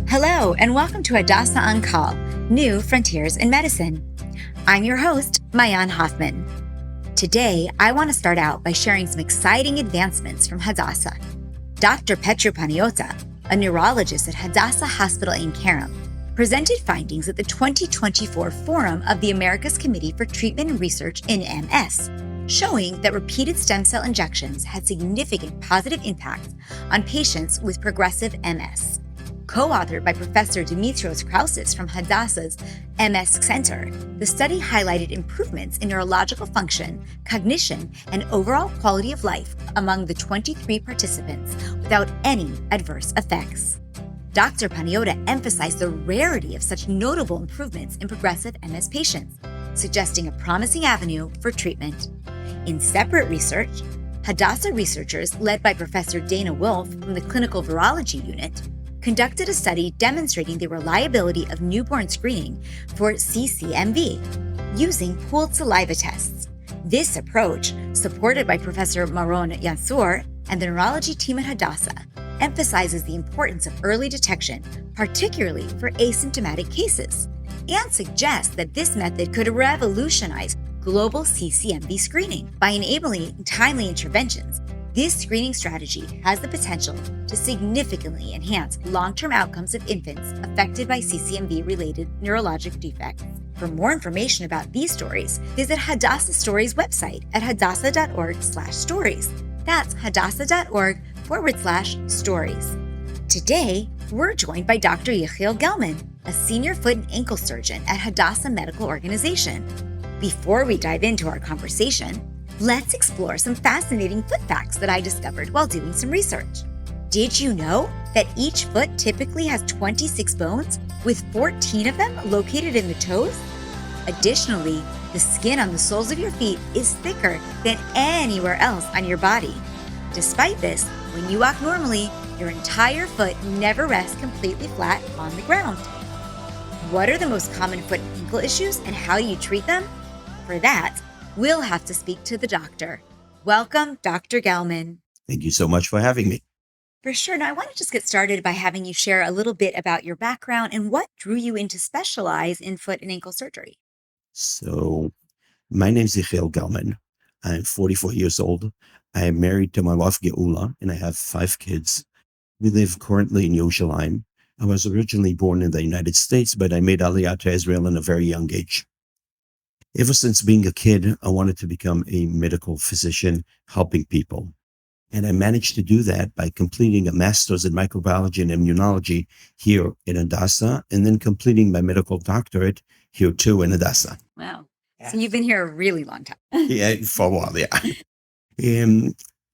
Hello, and welcome to Hadassah On Call, New Frontiers in Medicine. I'm your host, Mayan Hoffman. Today, I want to start out by sharing some exciting advancements from Hadassah. Dr. Petru Paniota, a neurologist at Hadassah Hospital in Kerem, presented findings at the 2024 Forum of the Americas Committee for Treatment and Research in MS, showing that repeated stem cell injections had significant positive impacts on patients with progressive MS. Co-authored by Professor Dimitrios Krausis from Hadassah's MS Center, the study highlighted improvements in neurological function, cognition, and overall quality of life among the 23 participants without any adverse effects. Dr. Paniota emphasized the rarity of such notable improvements in progressive MS patients, suggesting a promising avenue for treatment. In separate research, Hadassah researchers, led by Professor Dana Wolf from the Clinical Virology Unit, conducted a study demonstrating the reliability of newborn screening for CCMV using pooled saliva tests. This approach, supported by Professor Maron Yansour and the neurology team at Hadassah, emphasizes the importance of early detection, particularly for asymptomatic cases, and suggests that this method could revolutionize global CCMV screening by enabling timely interventions. This screening strategy has the potential to significantly enhance long-term outcomes of infants affected by CCMV-related neurologic defects. For more information about these stories, visit Hadassah Stories website at hadassah.org/stories. That's hadassah.org/stories. Today, we're joined by Dr. Yechiel Gellman, a senior foot and ankle surgeon at Hadassah Medical Organization. Before we dive into our conversation, let's explore some fascinating foot facts that I discovered while doing some research. Did you know that each foot typically has 26 bones, with 14 of them located in the toes? Additionally, the skin on the soles of your feet is thicker than anywhere else on your body. Despite this, when you walk normally, your entire foot never rests completely flat on the ground. What are the most common foot and ankle issues, and how do you treat them? For that, we'll have to speak to the doctor. Welcome, Dr. Gellman. Thank you so much for having me. For sure. Now, I want to just get started by having you share a little bit about your background and what drew you in to specialize in foot and ankle surgery. So, my name is Yechiel Gellman. I'm 44 years old. I am married to my wife, Geula, and I have 5 kids. We live currently in Yerushalayim. I was originally born in the United States, but I made Aliyah to Israel in a very young age. Ever since being a kid, I wanted to become a medical physician helping people. And I managed to do that by completing a master's in microbiology and immunology here in Hadassah, and then completing my medical doctorate here too in Hadassah. Wow. So you've been here a really long time. Yeah, for a while, yeah.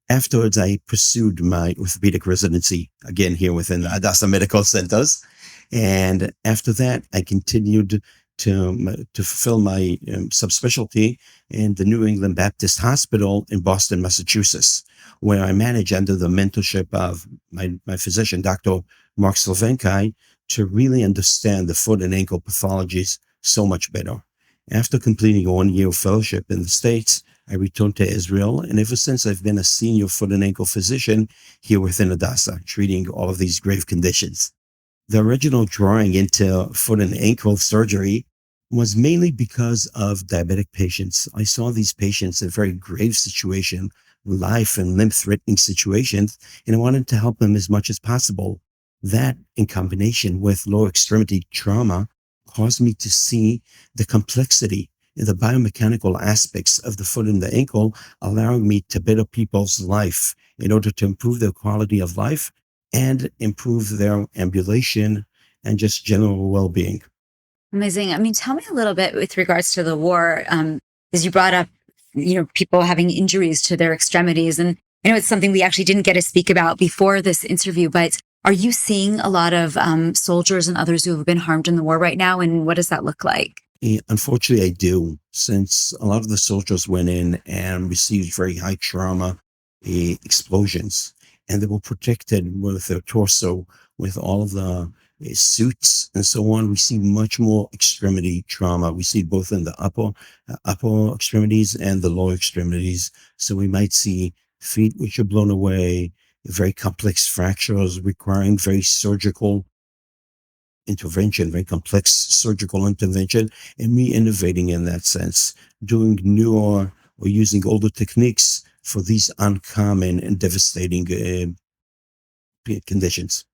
Afterwards, I pursued my orthopedic residency, again here within the Hadassah Medical Centers. And after that, I continued to fulfill my subspecialty in the New England Baptist Hospital in Boston, Massachusetts, where I manage under the mentorship of my physician, Dr. Mark Slavenkai, to really understand the foot and ankle pathologies so much better. After completing a 1-year fellowship in the States, I returned to Israel, and ever since I've been a senior foot and ankle physician here within Hadassah, treating all of these grave conditions. The original drawing into foot and ankle surgery was mainly because of diabetic patients. I saw these patients in very grave situation, life and limb-threatening situations, and I wanted to help them as much as possible. That, in combination with lower extremity trauma, caused me to see the complexity in the biomechanical aspects of the foot and the ankle, allowing me to better people's life in order to improve their quality of life and improve their ambulation and just general well-being. Amazing. I mean, tell me a little bit with regards to the war, as you brought up, people having injuries to their extremities. And I know it's something we actually didn't get to speak about before this interview, but are you seeing a lot of soldiers and others who have been harmed in the war right now? And what does that look like? Unfortunately, I do, since a lot of the soldiers went in and received very high trauma explosions, and they were protected with their torso, with all of the suits and so on. We see much more extremity trauma. We see both in the upper extremities and the lower extremities. So we might see feet which are blown away, very complex fractures requiring very surgical intervention, very complex surgical intervention, and me innovating in that sense, doing newer or using older techniques for these uncommon and devastating conditions.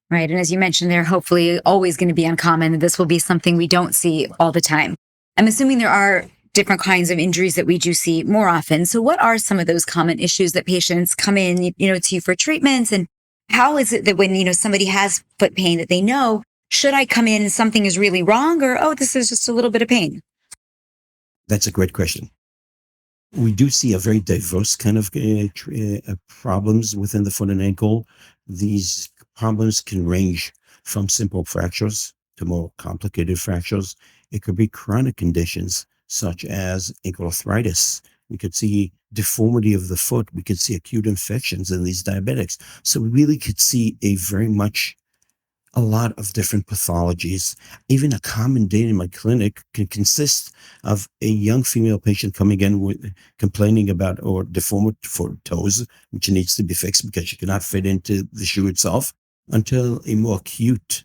Right. And as you mentioned, they're hopefully always going to be uncommon. This will be something we don't see all the time. I'm assuming there are different kinds of injuries that we do see more often. So what are some of those common issues that patients come in, to you for treatments? And how is it that when, somebody has foot pain that they know, should I come in and something is really wrong, or, oh, this is just a little bit of pain? That's a great question. We do see a very diverse kind of problems within the foot and ankle. These problems can range from simple fractures to more complicated fractures. It could be chronic conditions such as ankle arthritis. We could see deformity of the foot. We could see acute infections in these diabetics. So we really could see a lot of different pathologies. Even a common day in my clinic can consist of a young female patient coming in with complaining about or deformed for toes, which needs to be fixed because she cannot fit into the shoe itself, until a more acute,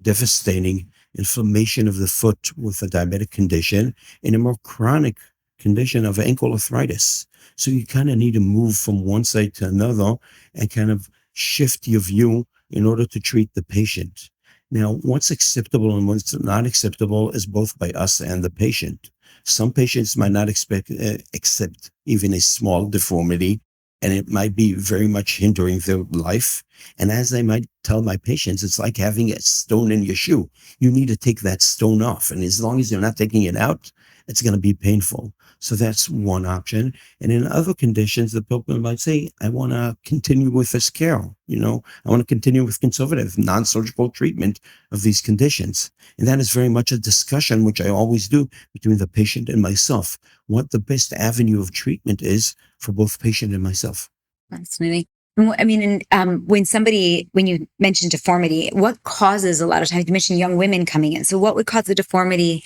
devastating inflammation of the foot with a diabetic condition and a more chronic condition of ankle arthritis. So you kind of need to move from one side to another and kind of shift your view in order to treat the patient. Now, what's acceptable and what's not acceptable is both by us and the patient. Some patients might not accept even a small deformity, and it might be very much hindering their life. And as I might tell my patients, it's like having a stone in your shoe. You need to take that stone off. And as long as you're not taking it out, it's going to be painful. So that's one option. And in other conditions, the people might say, I want to continue with this care. I want to continue with conservative, non-surgical treatment of these conditions. And that is very much a discussion, which I always do between the patient and myself, what the best avenue of treatment is for both patient and myself. Fascinating. I mean, when you mentioned deformity, what causes a lot of times, you mentioned young women coming in. So what would cause the deformity?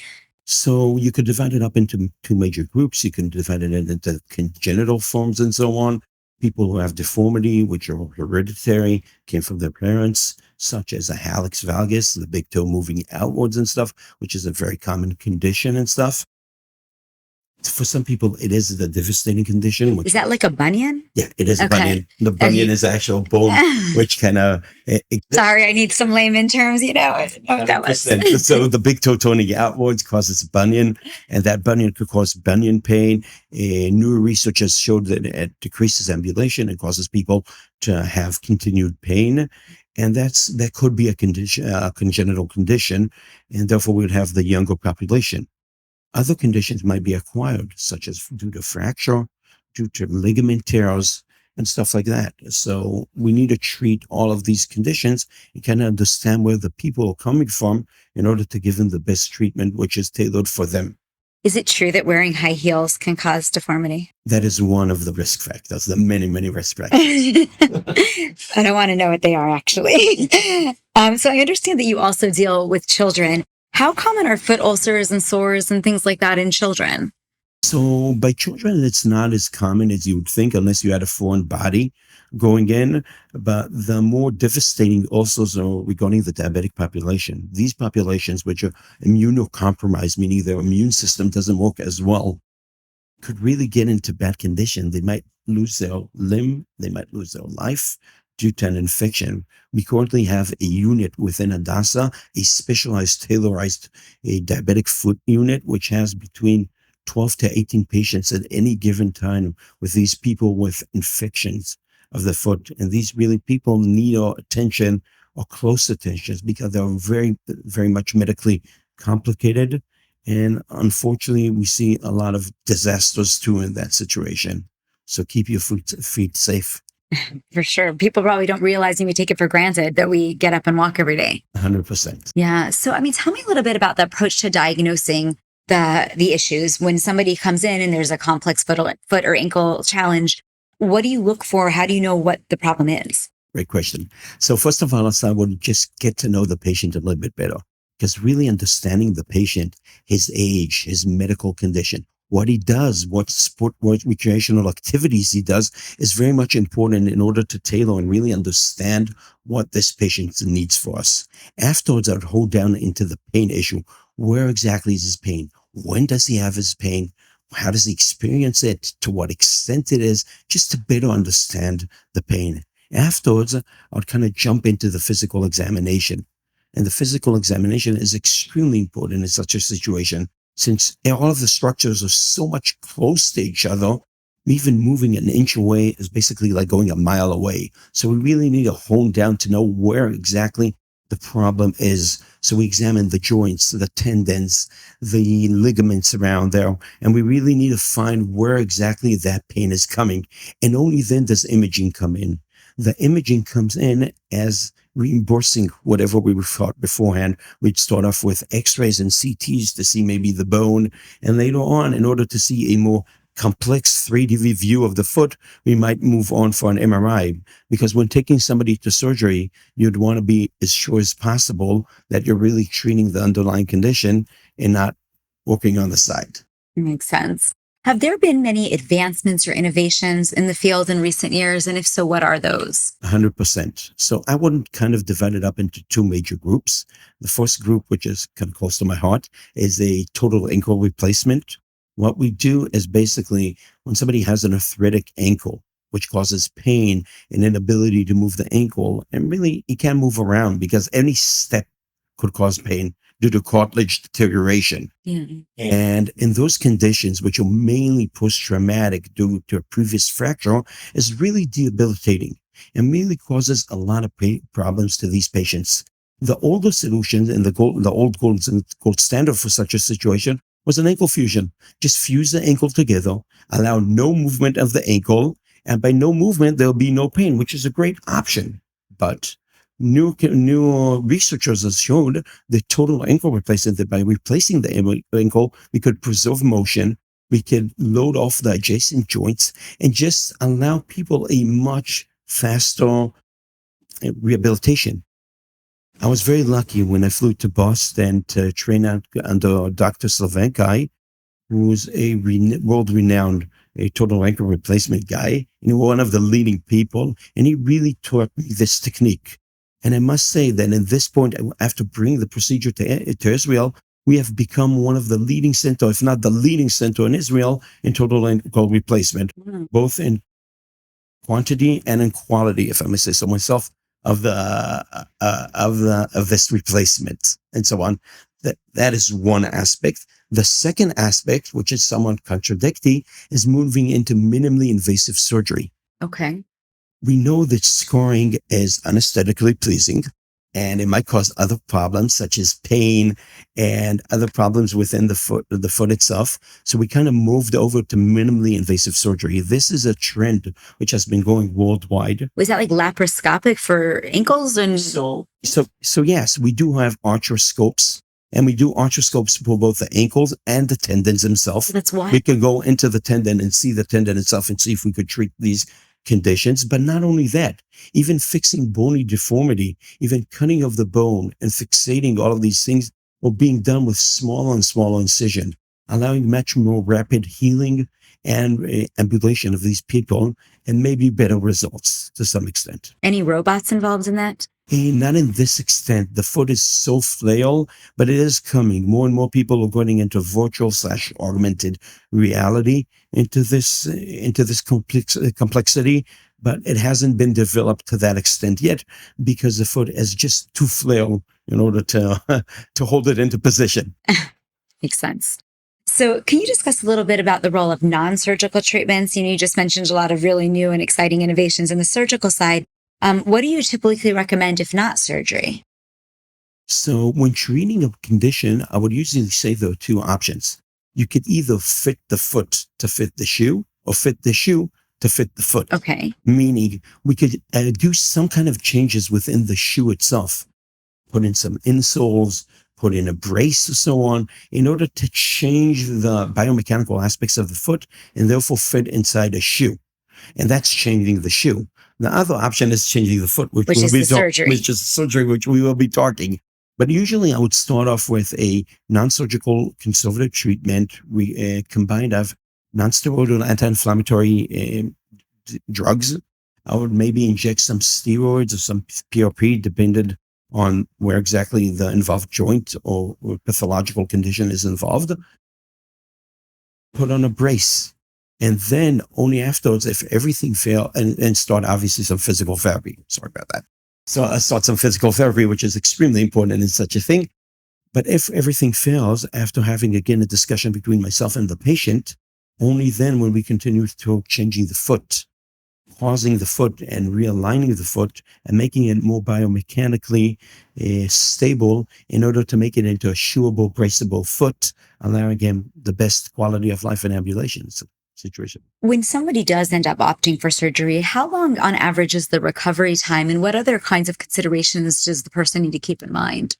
So you could divide it up into two major groups. You can divide it into congenital forms and so on. People who have deformity, which are hereditary, came from their parents, such as a hallux valgus, the big toe moving outwards and stuff, which is a very common condition and stuff. For some people, it is a devastating condition. Is that like a bunion? Yeah, it is a bunion. The bunion is actual bone, which kind of... Sorry, I need some layman terms, I didn't know what that was. So the big toe turning outwards causes a bunion, and that bunion could cause bunion pain. New research has showed that it decreases ambulation and causes people to have continued pain. And that could be a congenital condition, and therefore we would have the younger population. Other conditions might be acquired, such as due to fracture, due to ligament tears, and stuff like that. So we need to treat all of these conditions and kind of understand where the people are coming from in order to give them the best treatment, which is tailored for them. Is it true that wearing high heels can cause deformity? That is one of the risk factors, the many, many risk factors. I don't want to know what they are, actually. So I understand that you also deal with children. How common are foot ulcers and sores and things like that in children? So by children, it's not as common as you would think, unless you had a foreign body going in. But the more devastating ulcers are regarding the diabetic population. These populations, which are immunocompromised, meaning their immune system doesn't work as well, could really get into bad condition. They might lose their limb, they might lose their life due to an infection. We currently have a unit within Hadassah, a specialized, tailorized, a diabetic foot unit, which has between 12 to 18 patients at any given time with these people with infections of the foot. And these really people need our attention or close attention because they're very, very much medically complicated. And unfortunately, we see a lot of disasters too in that situation. So keep your feet safe. For sure. People probably don't realize, and we take it for granted that we get up and walk every day. 100%. Yeah. So, tell me a little bit about the approach to diagnosing the issues. When somebody comes in and there's a complex foot or ankle challenge, what do you look for? How do you know what the problem is? Great question. So first of all, I would just get to know the patient a little bit better, because really understanding the patient, his age, his medical condition, what he does, what recreational activities he does is very much important in order to tailor and really understand what this patient needs for us. Afterwards, I would hold down into the pain issue. Where exactly is his pain? When does he have his pain? How does he experience it? To what extent it is, just to better understand the pain. Afterwards, I would kind of jump into the physical examination. And the physical examination is extremely important in such a situation, since all of the structures are so much close to each other. Even moving an inch away is basically like going a mile away. So we really need to hone down to know where exactly the problem is. So we examine the joints, the tendons, the ligaments around there, and we really need to find where exactly that pain is coming. And only then does imaging come in. The imaging comes in as reimbursing whatever we thought beforehand. We'd start off with x-rays and CTs to see maybe the bone, and later on, in order to see a more complex 3D view of the foot, we might move on for an MRI, because when taking somebody to surgery, you'd want to be as sure as possible that you're really treating the underlying condition and not working on the side. Makes sense. Have there been many advancements or innovations in the field in recent years? And if so, what are those? 100%. So I would kind of divide it up into two major groups. The first group, which is kind of close to my heart, is a total ankle replacement. What we do is basically when somebody has an arthritic ankle, which causes pain and inability to move the ankle, and really you can't move around because any step could cause pain due to cartilage deterioration. Mm-hmm. And in those conditions, which are mainly post-traumatic due to a previous fracture, is really debilitating and really causes a lot of problems to these patients. The older solution and the old gold standard for such a situation was an ankle fusion. Just fuse the ankle together, allow no movement of the ankle, and by no movement, there'll be no pain, which is a great option. But new researchers have shown the total ankle replacement, that by replacing the ankle, we could preserve motion, we could load off the adjacent joints, and just allow people a much faster rehabilitation. I was very lucky when I flew to Boston to train under Dr. Slavenkai, who's a world-renowned total ankle replacement guy, and one of the leading people, and he really taught me this technique. And I must say that at this point, after bringing the procedure to Israel, we have become one of the leading center, if not the leading center in Israel, in total ankle replacement, both in quantity and in quality, if I may say so myself, of this replacement and so on. That is one aspect. The second aspect, which is somewhat contradictory, is moving into minimally invasive surgery. Okay. We know that scarring is anesthetically pleasing, and it might cause other problems such as pain and other problems within the foot itself. So we kind of moved over to minimally invasive surgery. This is a trend which has been going worldwide. Was that like laparoscopic for ankles? And So yes, we do have arthroscopes, and we do arthroscopes for both the ankles and the tendons themselves. That's why we can go into the tendon and see the tendon itself and see if we could treat these conditions. But not only that, even fixing bony deformity, even cutting of the bone and fixating all of these things are being done with smaller and smaller incision, allowing much more rapid healing and ambulation of these people, and maybe better results to some extent. Any robots involved in that? Not in this extent. The foot is so frail, but it is coming. More and more people are going into virtual/augmented reality into this complexity, but it hasn't been developed to that extent yet because the foot is just too frail in order to hold it into position. Makes sense. So can you discuss a little bit about the role of non-surgical treatments? You just mentioned a lot of really new and exciting innovations in the surgical side. What do you typically recommend if not surgery? So when treating a condition, I would usually say there are two options. You could either fit the foot to fit the shoe, or fit the shoe to fit the foot. Okay. Meaning we could do some kind of changes within the shoe itself, put in some insoles, put in a brace or so on, in order to change the biomechanical aspects of the foot and therefore fit inside a shoe. And that's changing the shoe. The other option is changing the foot, which is the surgery. Which is surgery, which we will be talking. But usually I would start off with a non-surgical conservative treatment. We combined of non-steroidal anti-inflammatory drugs. I would maybe inject some steroids or some PRP, depending on where exactly the involved joint or pathological condition is involved. Put on a brace. And then only afterwards, if everything failed, and start obviously some physical therapy. Sorry about that. So I start some physical therapy, which is extremely important in such a thing. But if everything fails, after having again a discussion between myself and the patient, only then when we continue to changing the foot, pausing the foot and realigning the foot and making it more biomechanically stable in order to make it into a shoeable, braceable foot, allowing him the best quality of life in ambulation situation. When somebody does end up opting for surgery, how long on average is the recovery time, and what other kinds of considerations does the person need to keep in mind?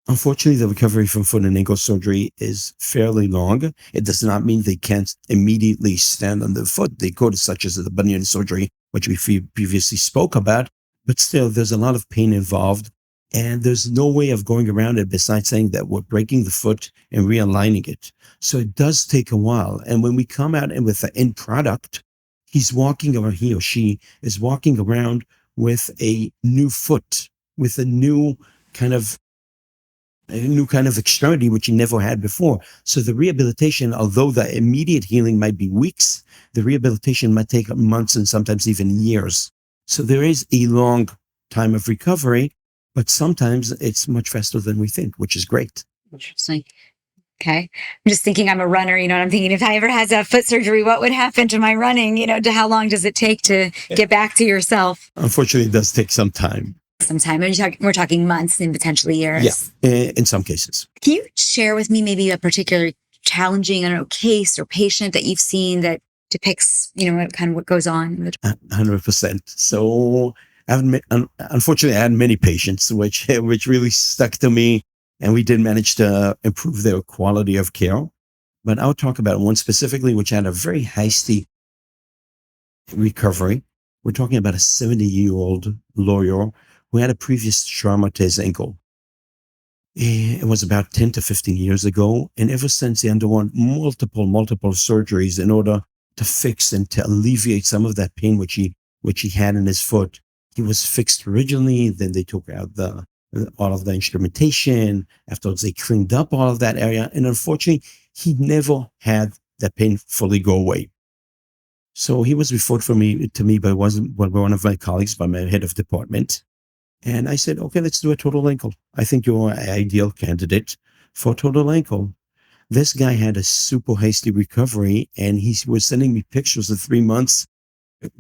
Unfortunately, the recovery from foot and ankle surgery is fairly long. It does not mean they can't immediately stand on their foot. They could, such as the bunion surgery, which we previously spoke about, but still there's a lot of pain involved. And there's no way of going around it besides saying that we're breaking the foot and realigning it. So it does take a while. And when we come out and with the end product, he's walking, or he or she is walking around with a new foot, with a new kind of extremity, which he never had before. So the rehabilitation, although the immediate healing might be weeks, the rehabilitation might take months and sometimes even years. So there is a long time of recovery, but sometimes it's much faster than we think, which is great. Interesting. Okay. I'm just thinking, I'm a runner, I'm thinking if I ever had a foot surgery, what would happen to my running? To how long does it take to get back to yourself? Unfortunately, it does take some time. We're talking months and potentially years. Yeah, in some cases. Can you share with me maybe a particular challenging, case or patient that you've seen that depicts, what goes on? 100%. So unfortunately, I had many patients which really stuck to me, and we did manage to improve their quality of care. But I'll talk about one specifically, which had a very hasty recovery. We're talking about a 70-year-old lawyer who had a previous trauma to his ankle. It was about 10 to 15 years ago. And ever since, he underwent multiple surgeries in order to fix and to alleviate some of that pain which he had in his foot. He was fixed originally. Then they took out all of the instrumentation. Afterwards, they cleaned up all of that area. And unfortunately, he never had that pain fully go away. So he was referred to me by one of my colleagues, by my head of department. And I said, okay, let's do a total ankle. I think you're an ideal candidate for total ankle. This guy had a super hasty recovery, and he was sending me pictures of 3 months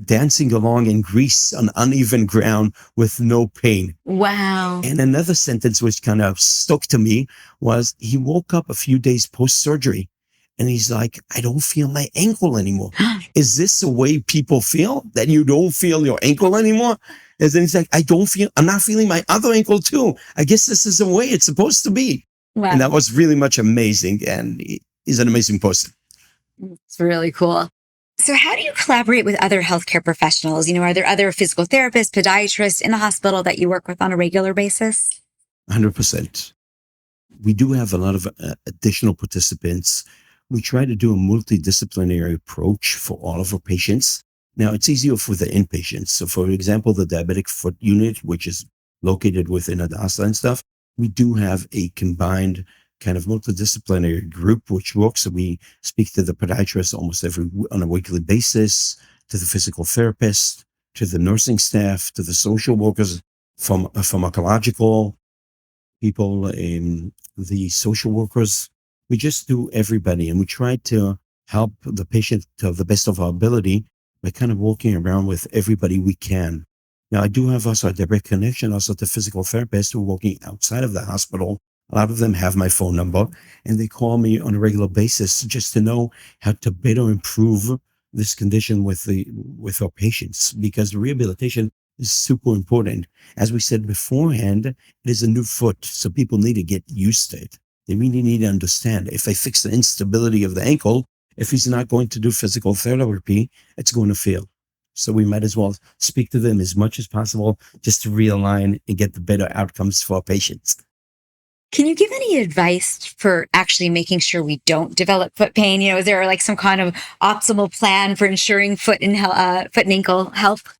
dancing along in Greece on uneven ground with no pain. Wow. And another sentence which kind of stuck to me was he woke up a few days post-surgery and he's like, I don't feel my ankle anymore. Is this the way people feel, that you don't feel your ankle anymore? And then he's like, I'm not feeling my other ankle too. I guess this is the way it's supposed to be. Wow. And that was really much amazing. And he's an amazing person. It's really cool. So how do you collaborate with other healthcare professionals? Are there other physical therapists, podiatrists in the hospital that you work with on a regular basis? 100%. We do have a lot of additional participants. We try to do a multidisciplinary approach for all of our patients. Now, it's easier for the inpatients. So, for example, the diabetic foot unit, which is located within Hadassah and stuff, we do have a combined kind of multidisciplinary group which works. So we speak to the podiatrist almost on a weekly basis, to the physical therapist, to the nursing staff, to the social workers, from pharmacological people, and the social workers. We just do everybody, and we try to help the patient to the best of our ability by kind of walking around with everybody we can. Now, I do have also a direct connection also to physical therapists who are working outside of the hospital. A lot of them have my phone number, and they call me on a regular basis just to know how to better improve this condition with our patients, because the rehabilitation is super important. As we said beforehand, it is a new foot, so people need to get used to it. They really need to understand, if I fix the instability of the ankle, if he's not going to do physical therapy, it's going to fail. So we might as well speak to them as much as possible just to realign and get the better outcomes for our patients. Can you give any advice for actually making sure we don't develop foot pain? Is there like some kind of optimal plan for ensuring foot and ankle health?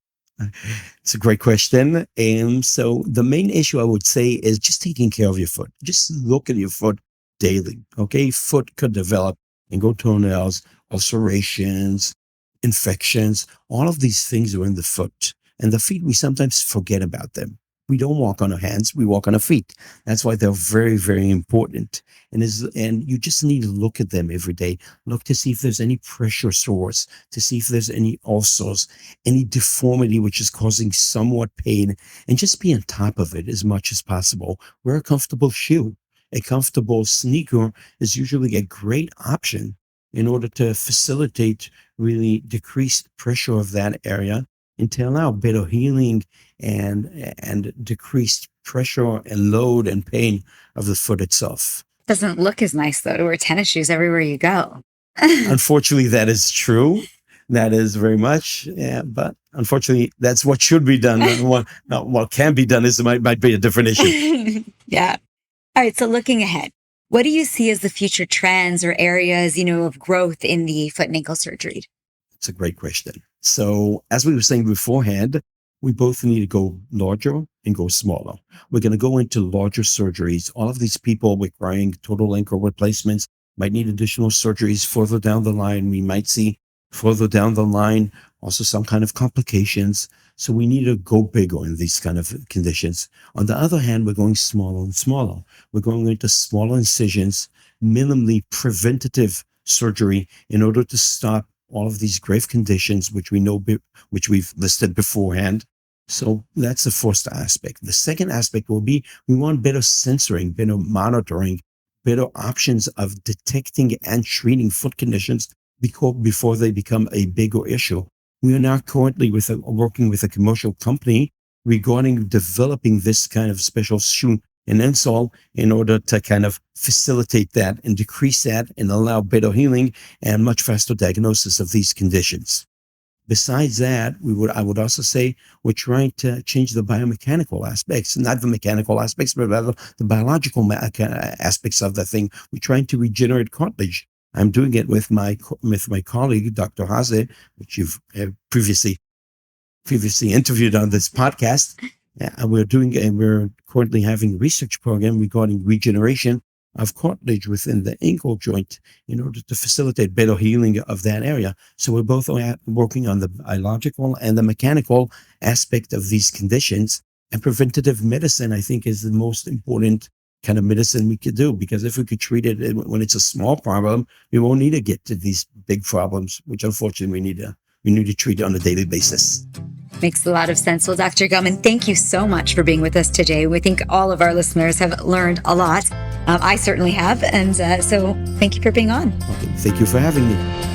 It's a great question. And so the main issue I would say is just taking care of your foot. Just look at your foot daily. Okay. Foot could develop ingrown toenails, ulcerations, infections. All of these things are in the foot. And the feet, we sometimes forget about them. We don't walk on our hands, we walk on our feet. That's why they're very, very important. And you just need to look at them every day. Look to see if there's any pressure sores, to see if there's any ulcers, any deformity which is causing somewhat pain, and just be on top of it as much as possible. Wear a comfortable shoe. A comfortable sneaker is usually a great option in order to facilitate really decreased pressure of that area and to allow better healing and decreased pressure and load and pain of the foot itself. Doesn't look as nice though to wear tennis shoes everywhere you go. Unfortunately, that is true. That is very much, yeah, but unfortunately, that's what should be done. What can be done might be a different issue. Yeah. All right. So looking ahead, what do you see as the future trends or areas, of growth in the foot and ankle surgery? It's a great question. So as we were saying beforehand, we both need to go larger and go smaller. We're going to go into larger surgeries. All of these people requiring total ankle replacements might need additional surgeries further down the line. We might see further down the line also some kind of complications. So we need to go bigger in these kind of conditions. On the other hand, we're going smaller and smaller. We're going into smaller incisions, minimally preventative surgery in order to stop all of these grave conditions, which which we've listed beforehand. So that's the first aspect. The second aspect will be we want better censoring, better monitoring, better options of detecting and treating foot conditions before they become a bigger issue. We are now currently working with a commercial company regarding developing this kind of special shoe and insole in order to kind of facilitate that and decrease that and allow better healing and much faster diagnosis of these conditions. Besides that, I would also say we're trying to change the biomechanical aspects, not the mechanical aspects, but rather the biological aspects of the thing. We're trying to regenerate cartilage. I'm doing it with my colleague, Dr. Haze, which you've previously interviewed on this podcast. We're currently having a research program regarding regeneration of cartilage within the ankle joint in order to facilitate better healing of that area. So we're both working on the biological and the mechanical aspect of these conditions. And preventative medicine, I think, is the most important kind of medicine we could do, because if we could treat it when it's a small problem, we won't need to get to these big problems, which unfortunately we need to treat on a daily basis. Makes a lot of sense. Well, Dr. Gellman, thank you so much for being with us today. We think all of our listeners have learned a lot. I certainly have. And so thank you for being on. Okay, thank you for having me.